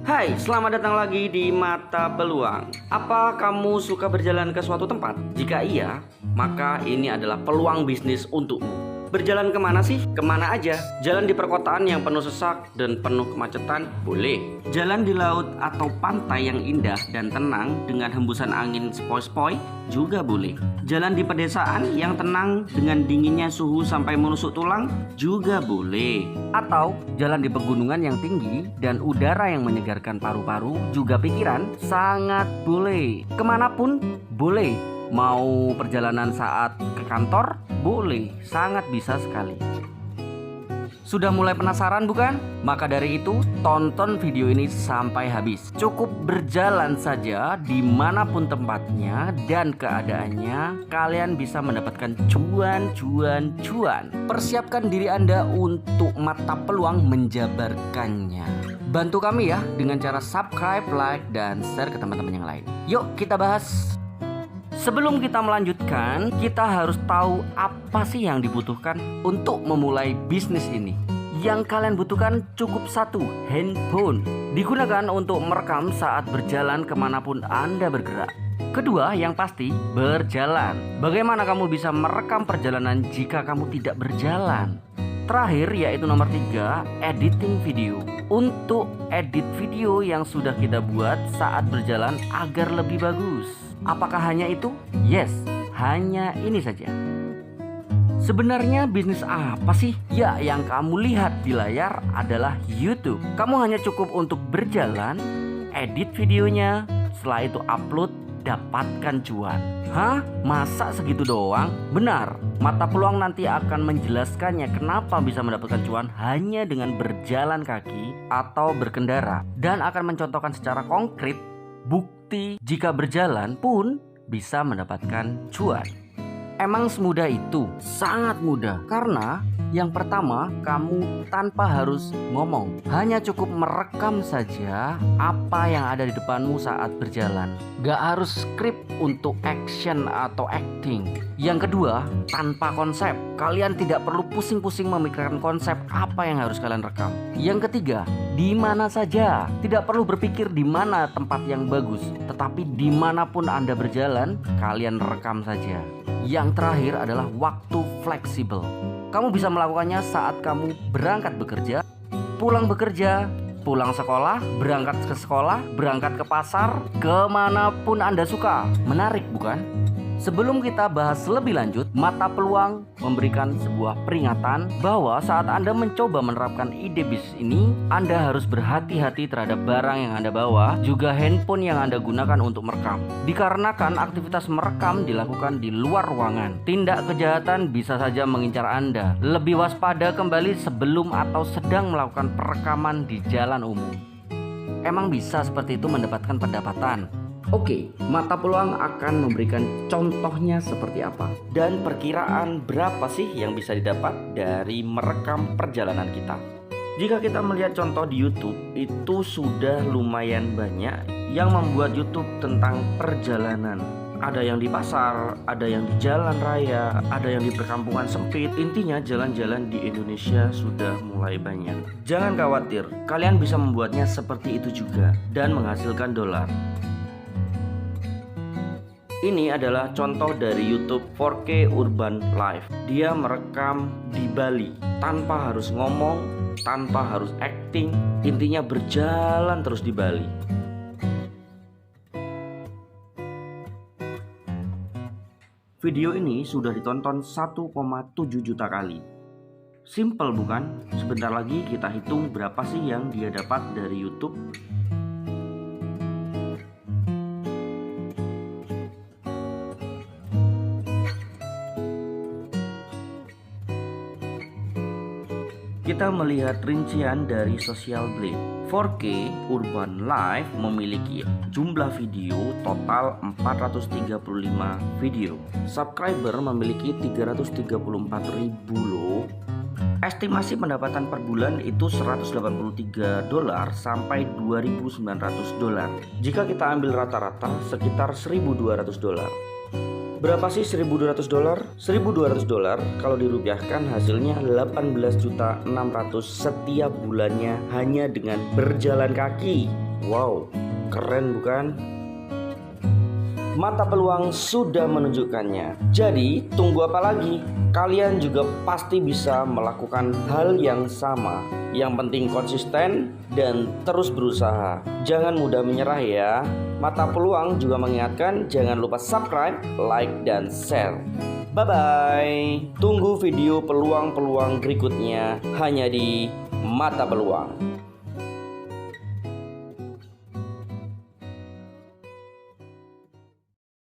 Hai, selamat datang lagi di Mata Peluang. Apa kamu suka berjalan ke suatu tempat? Jika iya, maka ini adalah peluang bisnis untukmu. Berjalan kemana sih? Kemana aja? Jalan di perkotaan yang penuh sesak dan penuh kemacetan? Boleh. Jalan di laut atau pantai yang indah dan tenang dengan hembusan angin sepoi-sepoi? Juga boleh. Jalan di pedesaan yang tenang dengan dinginnya suhu sampai menusuk tulang? Juga boleh. Atau jalan di pegunungan yang tinggi dan udara yang menyegarkan paru-paru juga pikiran? Sangat boleh. Kemanapun boleh. Mau perjalanan saat ke kantor? Boleh, sangat bisa sekali. Sudah mulai penasaran bukan? Maka dari itu, tonton video ini sampai habis. Cukup berjalan saja dimanapun tempatnya dan keadaannya, kalian bisa mendapatkan cuan. Persiapkan diri Anda untuk mata peluang menjabarkannya. Bantu kami ya dengan cara subscribe, like, dan share ke teman-teman yang lain. Yuk kita bahas. Sebelum kita melanjutkan, kita harus tahu apa sih yang dibutuhkan untuk memulai bisnis ini. Yang kalian butuhkan cukup satu, handphone. Digunakan untuk merekam saat berjalan kemanapun Anda bergerak. Kedua, yang pasti, berjalan. Bagaimana kamu bisa merekam perjalanan jika kamu tidak berjalan? Terakhir, yaitu nomor 3, editing video. Untuk edit video yang sudah kita buat saat berjalan agar lebih bagus. Apakah hanya itu? Yes, hanya ini saja. Sebenarnya bisnis apa sih? Ya, yang kamu lihat di layar adalah YouTube. Kamu hanya cukup untuk berjalan, edit videonya, setelah itu upload, dapatkan cuan. Hah? Masa segitu doang? Benar, mata peluang nanti akan menjelaskannya kenapa bisa mendapatkan cuan hanya dengan berjalan kaki atau berkendara. Dan akan mencontohkan secara konkret bukti jika berjalan pun bisa mendapatkan cuan. Emang semudah itu? Sangat mudah. Karena yang pertama, kamu tanpa harus ngomong, hanya cukup merekam saja apa yang ada di depanmu saat berjalan. Gak harus skrip untuk action atau acting. Yang kedua, tanpa konsep. Kalian tidak perlu pusing-pusing memikirkan konsep apa yang harus kalian rekam. Yang ketiga, di mana saja. Tidak perlu berpikir di mana tempat yang bagus, tetapi dimanapun Anda berjalan, kalian rekam saja. Yang terakhir adalah waktu fleksibel. Kamu bisa melakukannya saat kamu berangkat bekerja, pulang bekerja, pulang sekolah, berangkat ke sekolah, berangkat ke pasar, kemanapun Anda suka. Menarik bukan? Sebelum kita bahas lebih lanjut, mata peluang memberikan sebuah peringatan bahwa saat Anda mencoba menerapkan ide bisnis ini, Anda harus berhati-hati terhadap barang yang Anda bawa, juga handphone yang Anda gunakan untuk merekam. Dikarenakan aktivitas merekam dilakukan di luar ruangan, tindak kejahatan bisa saja mengincar Anda. Lebih waspada kembali sebelum atau sedang melakukan perekaman di jalan umum. Emang bisa seperti itu mendapatkan pendapatan? Oke, mata peluang akan memberikan contohnya seperti apa dan perkiraan berapa sih yang bisa didapat dari merekam perjalanan kita. Jika kita melihat contoh di YouTube, itu sudah lumayan banyak yang membuat YouTube tentang perjalanan. Ada yang di pasar, ada yang di jalan raya, ada yang di perkampungan sempit. Intinya jalan-jalan di Indonesia sudah mulai banyak. Jangan khawatir, kalian bisa membuatnya seperti itu juga dan menghasilkan dolar. Ini adalah contoh dari YouTube 4K Urban Life. Dia merekam di Bali tanpa harus ngomong, tanpa harus acting. Intinya berjalan terus di Bali. Video ini sudah ditonton 1,7 juta kali. Simple bukan? Sebentar lagi kita hitung berapa sih yang dia dapat dari YouTube. Kita melihat rincian dari Social Blade. 4K Urban Life memiliki jumlah video total 435 video. Subscriber memiliki 334.000 loh. Estimasi pendapatan per bulan itu $183 sampai $2.900. Jika kita ambil rata-rata sekitar $1.200. Berapa sih $1.200? $1.200 kalau dirupiahkan hasilnya 18.600.000 setiap bulannya hanya dengan berjalan kaki. Wow, keren bukan? Mata peluang sudah menunjukkannya. Jadi tunggu apa lagi? Kalian juga pasti bisa melakukan hal yang sama. Yang penting konsisten dan terus berusaha. Jangan mudah menyerah ya. Mata peluang juga mengingatkan jangan lupa subscribe, like, dan share. Bye-bye. Tunggu video peluang-peluang berikutnya hanya di Mata Peluang.